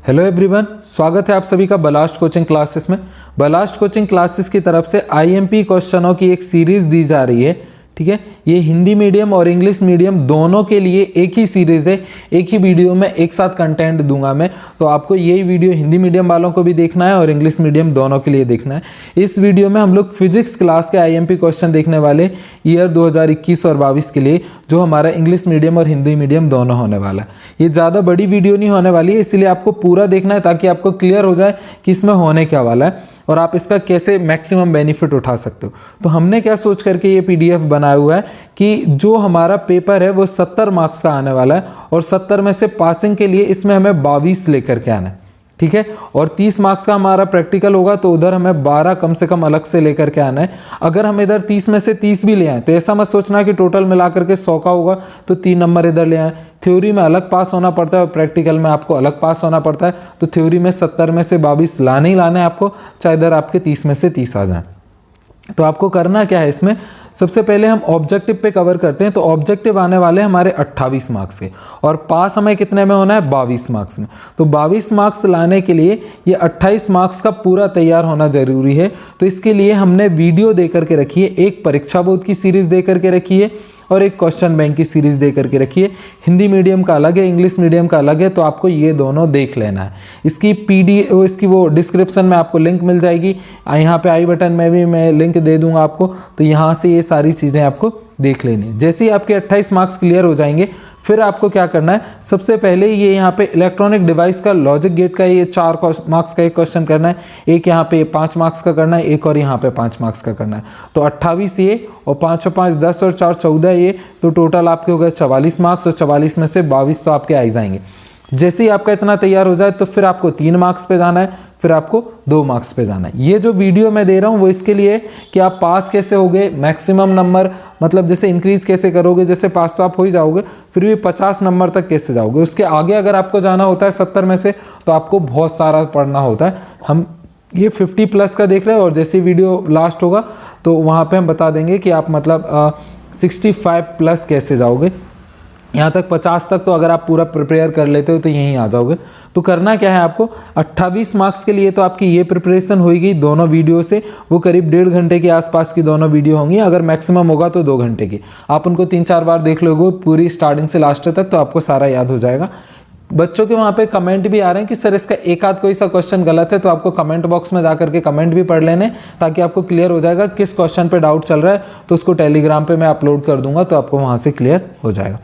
Hello everyone, स्वागत है आप सभी का बलास्ट कोचिंग क्लासेस में। बलास्ट कोचिंग क्लासेस की तरफ से आईएमपी क्वेश्चनों की एक सीरीज दी जा रही है। ठीक है, ये हिंदी मीडियम और इंग्लिश मीडियम दोनों के लिए एक ही सीरीज़ है। एक ही वीडियो में एक साथ कंटेंट दूंगा मैं, तो आपको यही वीडियो हिंदी मीडियम वालों को भी देखना है और इंग्लिश मीडियम दोनों के लिए देखना है। इस वीडियो में हम लोग फिजिक्स क्लास के आईएमपी क्वेश्चन देखने वाले ईयर 2021 और 22 के लिए, जो हमारा इंग्लिश मीडियम और हिंदी मीडियम दोनों होने वाला है। ये ज़्यादा बड़ी वीडियो नहीं होने वाली है, इसलिए आपको पूरा देखना है ताकि आपको क्लियर हो जाए कि इसमें होने क्या वाला है और आप इसका कैसे मैक्सिमम बेनिफिट उठा सकते हो। तो हमने क्या सोच करके ये पीडीएफ बनाया हुआ है कि जो हमारा पेपर है वो 70 मार्क्स का आने वाला है और 70 में से पासिंग के लिए इसमें हमें 22 लेकर के आना है। ठीक है, और 30 मार्क्स का हमारा प्रैक्टिकल होगा, तो उधर हमें 12 कम से कम अलग से लेकर के आना है। अगर हम इधर 30 में से 30 भी ले आए तो ऐसा मत सोचना कि टोटल मिला करके 100 का होगा तो 3 नंबर इधर ले आए। थ्योरी में अलग पास होना पड़ता है और प्रैक्टिकल में आपको अलग पास होना पड़ता है। तो थ्योरी में 70 में से 22 लाने ही लाने हैं आपको, चाहे इधर आपके 30 में से 30 आ जाए। तो आपको करना क्या है, इसमें सबसे पहले हम ऑब्जेक्टिव पे कवर करते हैं। तो ऑब्जेक्टिव आने वाले हमारे 28 मार्क्स के और पास हमें कितने में होना है, 22 मार्क्स में। तो 22 मार्क्स लाने के लिए ये 28 मार्क्स का पूरा तैयार होना जरूरी है। तो इसके लिए हमने वीडियो दे करके रखी है, एक परीक्षा बोध की सीरीज दे करके रखी है और एक क्वेश्चन बैंक की सीरीज दे करके रखी है। हिंदी मीडियम का अलग है, इंग्लिश मीडियम का अलग है, तो आपको ये दोनों देख लेना है। इसकी वो डिस्क्रिप्शन में आपको लिंक मिल जाएगी, यहाँ पे आई बटन में भी मैं लिंक दे दूंगा आपको। तो यहाँ से ये सारी चीज़ें आपको देख लेनी है। जैसे ही आपके 28 मार्क्स क्लियर हो जाएंगे, फिर आपको क्या करना है, सबसे पहले ये यहाँ पे इलेक्ट्रॉनिक डिवाइस का लॉजिक गेट का ये 4 मार्क्स का एक क्वेश्चन करना है, एक यहाँ पे 5 मार्क्स का करना है, एक और यहाँ पे 5 मार्क्स का करना है। तो 28 ये और 5 और 5 10 और 4 14 ये, तो टोटल आपके हो गए 44 मार्क्स और 44 में से 22 तो आपके आ ही जाएंगे। जैसे ही आपका इतना तैयार हो जाए तो फिर आपको 3 मार्क्स पे जाना है, फिर आपको 2 मार्क्स पे जाना है। ये जो वीडियो मैं दे रहा हूँ वो इसके लिए कि आप पास कैसे होगे, मैक्सिमम नंबर मतलब जैसे इंक्रीज कैसे करोगे। जैसे पास तो आप हो ही जाओगे, फिर भी 50 नंबर तक कैसे जाओगे। उसके आगे अगर आपको जाना होता है 70 में से, तो आपको बहुत सारा पढ़ना होता है। हम ये 50 प्लस का देख रहे हैं और जैसे वीडियो लास्ट होगा तो वहाँ पे हम बता देंगे कि आप मतलब 65 प्लस कैसे जाओगे। यहाँ तक 50 तक तो अगर आप पूरा प्रिपेयर कर लेते हो तो यहीं आ जाओगे। तो करना क्या है आपको, 28 मार्क्स के लिए तो आपकी ये प्रिपरेशन होगी दोनों वीडियो से। वो करीब 1.5 घंटे के आसपास की दोनों वीडियो होंगी, अगर मैक्सिमम होगा तो 2 घंटे की। आप उनको 3-4 बार देख लोगे पूरी स्टार्टिंग से लास्ट तक, तो आपको सारा याद हो जाएगा। बच्चों के वहाँ पे कमेंट भी आ रहे हैं कि सर इसका एक आध कोई सा क्वेश्चन गलत है, तो आपको कमेंट बॉक्स में जाकर के कमेंट भी पढ़ लेने, ताकि आपको क्लियर हो जाएगा किस क्वेश्चन पे डाउट चल रहा है। तो उसको टेलीग्राम पे मैं अपलोड कर दूंगा, तो आपको वहाँ से क्लियर हो जाएगा।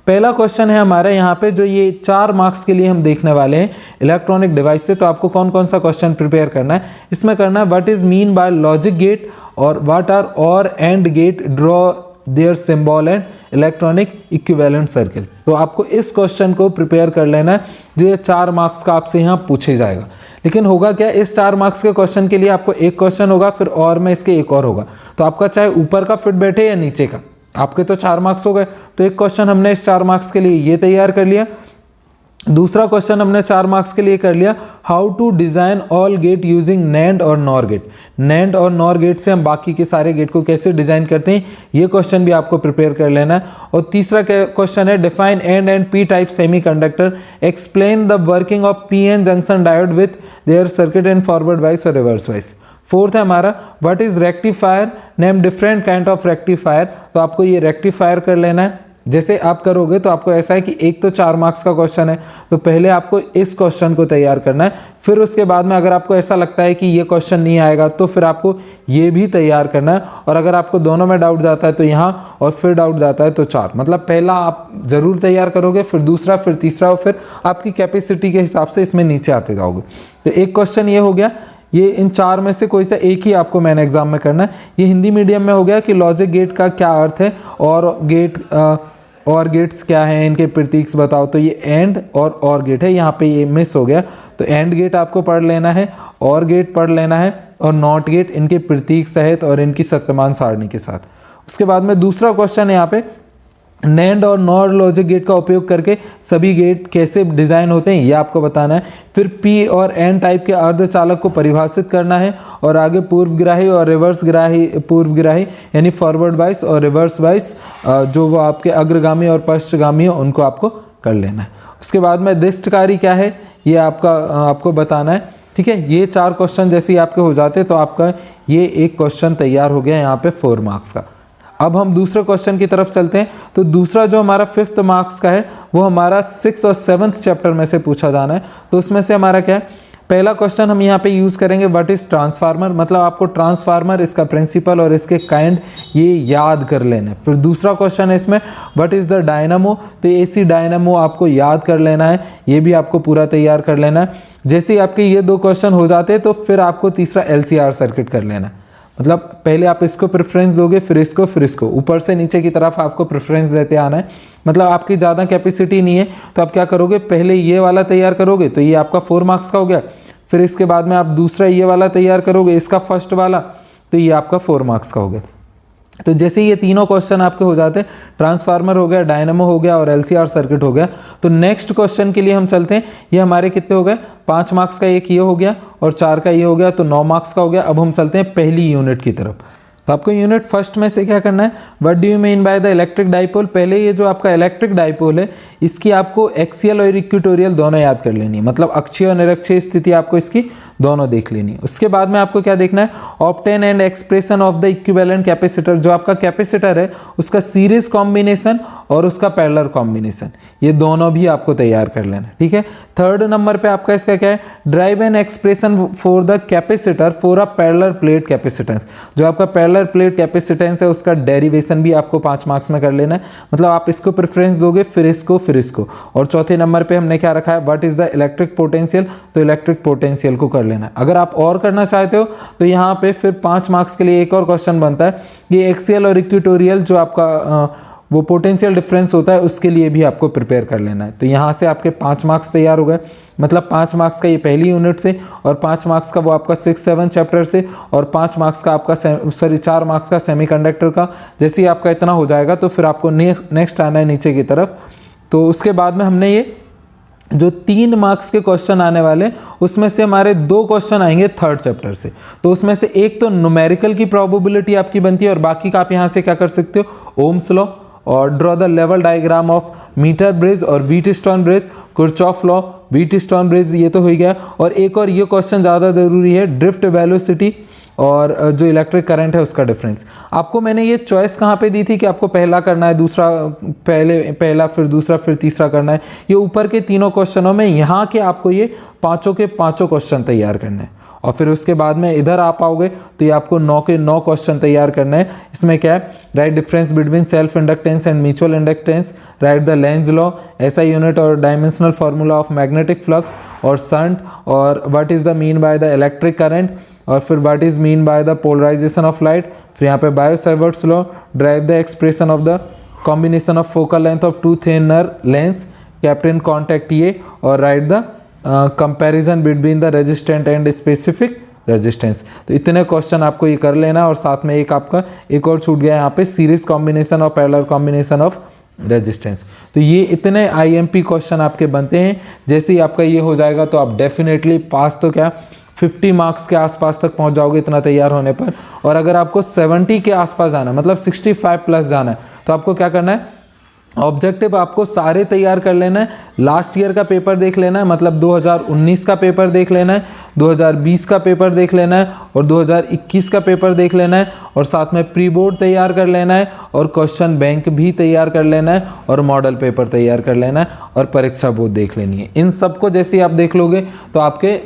पहला क्वेश्चन है हमारे यहाँ पे, जो ये 4 मार्क्स के लिए हम देखने वाले हैं इलेक्ट्रॉनिक डिवाइस से। तो आपको कौन कौन सा क्वेश्चन प्रिपेयर करना है, इसमें करना है what is mean by logic gate और what are OR AND gate, draw their symbol and electronic equivalent circle. तो आपको इस क्वेश्चन को प्रिपेयर कर लेना है, जो ये 4 मार्क्स का आपसे यहाँ पूछे जाएगा। लेकिन होगा क्या, इस 4 मार्क्स के क्वेश्चन के लिए आपको एक क्वेश्चन होगा, फिर और में इसके एक और होगा। तो आपका चाहे ऊपर का फिट बैठे या नीचे का, आपके तो 4 मार्क्स हो गए। तो एक क्वेश्चन हमने इस 4 मार्क्स के लिए ये तैयार कर लिया। दूसरा क्वेश्चन हमने 4 मार्क्स के लिए कर लिया, how to design all gate using NAND और नॉर गेट। नैंड और नॉर गेट से हम बाकी के सारे गेट को कैसे डिजाइन करते हैं, ये क्वेश्चन भी आपको प्रिपेयर कर लेना है। और तीसरा क्वेश्चन है define and P type semiconductor, explain the working of PN junction diode with their circuit in forward wise और रिवर्स वाइज। फोर्थ है हमारा what is rectifier, name different kind of rectifier. तो आपको ये रेक्टिफायर कर लेना है। जैसे आप करोगे तो आपको ऐसा है कि एक तो 4 मार्क्स का क्वेश्चन है, तो पहले आपको इस क्वेश्चन को तैयार करना है। फिर उसके बाद में अगर आपको ऐसा लगता है कि ये क्वेश्चन नहीं आएगा, तो फिर आपको ये भी तैयार करना है। और अगर आपको दोनों में डाउट जाता है तो यहाँ, और फिर डाउट जाता है तो 4, मतलब पहला आप जरूर तैयार करोगे, फिर दूसरा, फिर तीसरा, और फिर आपकी कैपेसिटी के हिसाब से इसमें नीचे आते जाओगे। तो एक क्वेश्चन ये हो गया। ये इन 4 में से कोई सा एक ही आपको मैंने एग्जाम में करना है। ये हिंदी मीडियम में हो गया कि लॉजिक गेट का क्या अर्थ है और गेट्स क्या हैं, इनके प्रतीक्स बताओ। तो ये एंड और गेट है, यहाँ पे ये मिस हो गया। तो एंड गेट आपको पढ़ लेना है, और गेट पढ़ लेना है, और नॉट गेट इनके प्रतीक सहित और इनकी सत्यमान सारणी के साथ। उसके बाद में दूसरा क्वेश्चन है यहाँ पे, नैंड और नॉर लॉजिक गेट का उपयोग करके सभी गेट कैसे डिज़ाइन होते हैं, ये आपको बताना है। फिर पी और एन टाइप के अर्धचालक को परिभाषित करना है, और आगे पूर्वग्राही और रिवर्स ग्राही, पूर्वग्राही यानी फॉरवर्ड वाइज और रिवर्स वाइज, जो वो आपके अग्रगामी और पश्चगामी हो, उनको आपको कर लेना है। उसके बाद में दिष्टकारी क्या है, ये आपका आपको बताना है, ठीक है। ये 4 क्वेश्चन जैसे ही आपके हो जाते तो आपका ये एक क्वेश्चन तैयार हो गया यहाँ पे 4 मार्क्स का। अब हम दूसरे क्वेश्चन की तरफ चलते हैं। तो दूसरा जो हमारा 5th मार्क्स का है वो हमारा 6th और 7th चैप्टर में से पूछा जाना है। तो उसमें से हमारा क्या है, पहला क्वेश्चन हम यहाँ पे यूज़ करेंगे व्हाट इज़ ट्रांसफार्मर, मतलब आपको ट्रांसफार्मर, इसका प्रिंसिपल और इसके काइंड ये याद कर लेना है। फिर दूसरा क्वेश्चन है इसमें व्हाट इज़ द डायनामो, तो एसी डायनामो आपको याद कर लेना है, ये भी आपको पूरा तैयार कर लेना है। जैसे ही आपके ये 2 क्वेश्चन हो जाते हैं तो फिर आपको तीसरा LCR सर्किट कर लेना है। मतलब पहले आप इसको प्रेफरेंस दोगे, फिर इसको, ऊपर से नीचे की तरफ आपको प्रेफरेंस देते आना है। मतलब आपकी ज़्यादा कैपेसिटी नहीं है तो आप क्या करोगे, पहले ये वाला तैयार करोगे तो ये आपका 4 मार्क्स का हो गया। फिर इसके बाद में आप दूसरा ये वाला तैयार करोगे, इसका फर्स्ट वाला, तो ये आपका 4 मार्क्स का हो गया। तो जैसे ये तीनों क्वेश्चन आपके हो जाते हैं, ट्रांसफार्मर हो गया, डायनामो हो गया और LCR सर्किट हो गया, तो नेक्स्ट क्वेश्चन के लिए हम चलते हैं। ये हमारे कितने हो गए, 5 मार्क्स का एक ये हो गया और 4 का ये हो गया, तो 9 मार्क्स का हो गया। अब हम चलते हैं पहली यूनिट की तरफ। तो आपको यूनिट फर्स्ट में से क्या करना है, what do you mean by the electric dipole. पहले ये जो आपका इलेक्ट्रिक डाइपोल है इसकी आपको एक्सियल और इक्वेटोरियल दोनों याद कर लेनी है, मतलब अक्षीय और निरक्षीय स्थिति आपको इसकी दोनों देख लेनी है। उसके बाद में आपको क्या देखना है, obtain and expression of the equivalent capacitor, जो आपका कैपेसिटर है उसका सीरीज कॉम्बिनेशन और उसका पैरेलल कॉम्बिनेशन, ये दोनों भी आपको तैयार कर लेना है, ठीक है। थर्ड नंबर पे आपका इसका क्या है, drive an expression for the capacitor for a parallel plate capacitance, जो आपका पैरेलल प्लेट कैपेसिटेंस है उसका डेरिवेशन भी आपको 5 मार्क्स में कर लेना है। मतलब आप इसको प्रेफरेंस दोगे, फिर इसको। और चौथे नंबर पे हमने क्या रखा है, what is the electric potential, तो इलेक्ट्रिक पोटेंशियल को कर लेना है। अगर आप और करना चाहते हो तो यहाँ पे फिर 5 मार्क्स के लिए एक और क्वेश्चन बनता है, ये एक्सियल और इक्वेटोरियल जो आपका वो पोटेंशियल डिफरेंस होता है उसके लिए भी आपको प्रिपेयर कर लेना है। तो यहाँ से आपके 5 मार्क्स तैयार हो गए, मतलब 5 मार्क्स का ये पहली यूनिट से, और 5 मार्क्स का वो आपका 6-7 चैप्टर से, और 5 मार्क्स का आपका 4 मार्क्स का सेमीकंडक्टर का। जैसे ही आपका इतना हो जाएगा तो फिर आपको नेक्स्ट आना है नीचे की तरफ। तो उसके बाद में हमने ये जो 3 मार्क्स के क्वेश्चन आने वाले उसमें से हमारे 2 क्वेश्चन आएंगे 3rd चैप्टर से। तो उसमें से एक तो न्यूमेरिकल की प्रोबेबिलिटी आपकी बनती है और बाकी का आप यहाँ से क्या कर सकते हो, ओम्स लॉ और draw the level diagram of meter bridge और Wheatstone bridge, Kirchhoff law, Wheatstone bridge, ये तो हो गया। और एक और ये क्वेश्चन ज़्यादा ज़रूरी है, ड्रिफ्ट वेलोसिटी और जो इलेक्ट्रिक करंट है उसका डिफरेंस। आपको मैंने ये चॉइस कहाँ पे दी थी कि आपको पहला करना है, दूसरा पहला फिर दूसरा फिर तीसरा करना है। ये ऊपर के तीनों क्वेश्चनों में यहाँ के आपको ये 5 के 5 क्वेश्चन तैयार करने हैं। और फिर उसके बाद में इधर आप आओगे तो ये आपको 9 के 9 क्वेश्चन तैयार करना है। इसमें क्या है, write difference between self inductance and mutual inductance, write the Lenz law, SI unit और dimensional formula of magnetic flux और शंट, और what is the mean by the electric current, और फिर what is mean by the polarization of light. फिर यहाँ पे Biot Savart's law, drive the expression of the combination of focal length of 2 thinner lens kept in contact ये, और write the comparison between the resistant and specific resistance. तो इतने question आपको ये कर लेना, और साथ में एक आपका एक और छूट गया यहाँ पे, सीरीज कॉम्बिनेशन और पैरेलल कॉम्बिनेशन ऑफ रेजिस्टेंस। तो ये इतने IMP क्वेश्चन आपके बनते हैं। जैसे ही आपका ये हो जाएगा तो आप डेफिनेटली पास तो क्या 50 मार्क्स के आसपास तक पहुंच जाओगे इतना तैयार होने पर। और अगर आपको 70 के आसपास जाना है, मतलब 65 प्लस जाना है, तो आपको क्या करना है, ऑब्जेक्टिव आपको सारे तैयार कर लेना है। लास्ट ईयर का पेपर देख लेना है, मतलब 2019 का पेपर देख लेना है, 2020 का पेपर देख लेना है, और 2021 का पेपर देख लेना है, और साथ में प्री बोर्ड तैयार कर लेना है, और क्वेश्चन बैंक भी तैयार कर लेना है, और मॉडल पेपर तैयार कर लेना है, और परीक्षा बोर्ड देख लेनी है। इन सबको जैसे आप देख लोगे तो आपके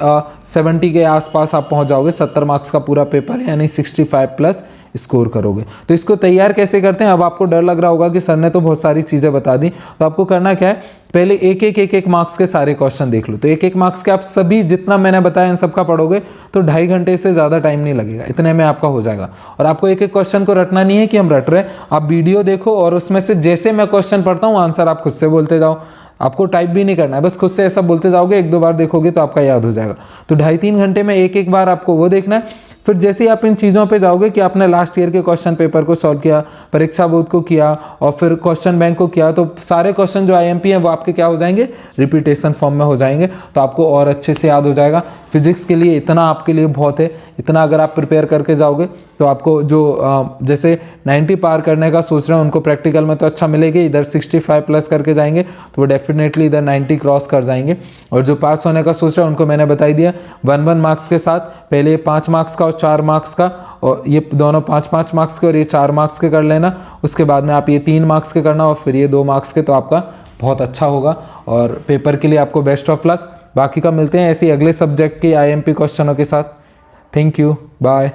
70 के आसपास आप पहुँच जाओगे। 70 मार्क्स का पूरा पेपर है, यानी 65 प्लस स्कोर करोगे। तो इसको तैयार कैसे करते हैं, अब आपको डर लग रहा होगा कि सर ने तो बहुत सारी चीज़ें बता दी। तो आपको करना क्या है, पहले एक मार्क्स के सारे क्वेश्चन देख लो। तो एक मार्क्स के आप सभी जितना मैंने बताया इन सबका पढ़ोगे तो 2.5 घंटे से ज़्यादा टाइम नहीं लगेगा, इतने में आपका हो जाएगा। और आपको एक क्वेश्चन को रटना नहीं है कि हम रट रहे हैं, आप वीडियो देखो और उसमें से जैसे मैं क्वेश्चन पढ़ता हूँ आंसर आप खुद से बोलते जाओ। आपको टाइप भी नहीं करना है, बस खुद से ऐसा बोलते जाओगे, 1-2 बार देखोगे तो आपका याद हो जाएगा। तो 2.5-3 घंटे में एक बार आपको वो देखना है। फिर जैसे ही आप इन चीज़ों पे जाओगे कि आपने लास्ट ईयर के क्वेश्चन पेपर को सॉल्व किया, परीक्षा बोर्ड को किया, और फिर क्वेश्चन बैंक को किया, तो सारे क्वेश्चन जो IMP हैं वो आपके क्या हो जाएंगे, रिपीटेशन फॉर्म में हो जाएंगे। तो आपको और अच्छे से याद हो जाएगा। फिजिक्स के लिए इतना आपके लिए बहुत है। इतना अगर आप प्रिपेयर करके जाओगे तो आपको जो जैसे 90 पार करने का सोच रहे हैं उनको प्रैक्टिकल में तो अच्छा मिलेगी, इधर 65 प्लस करके जाएंगे तो वो डेफिनेटली इधर 90 क्रॉस कर जाएंगे। और जो पास होने का सोच रहे हैं उनको मैंने बताई दिया 1-1 मार्क्स के साथ, पहले 5 मार्क्स का और 4 मार्क्स का, और ये दोनों 5-5 मार्क्स के और ये 4 मार्क्स के कर लेना। उसके बाद में आप ये 3 मार्क्स के करना और फिर ये 2 मार्क्स के, तो आपका बहुत अच्छा होगा। और पेपर के लिए आपको बेस्ट ऑफ लक। बाकी का मिलते हैं ऐसे अगले सब्जेक्ट के IMP क्वेश्चनों के साथ। Thank you, bye.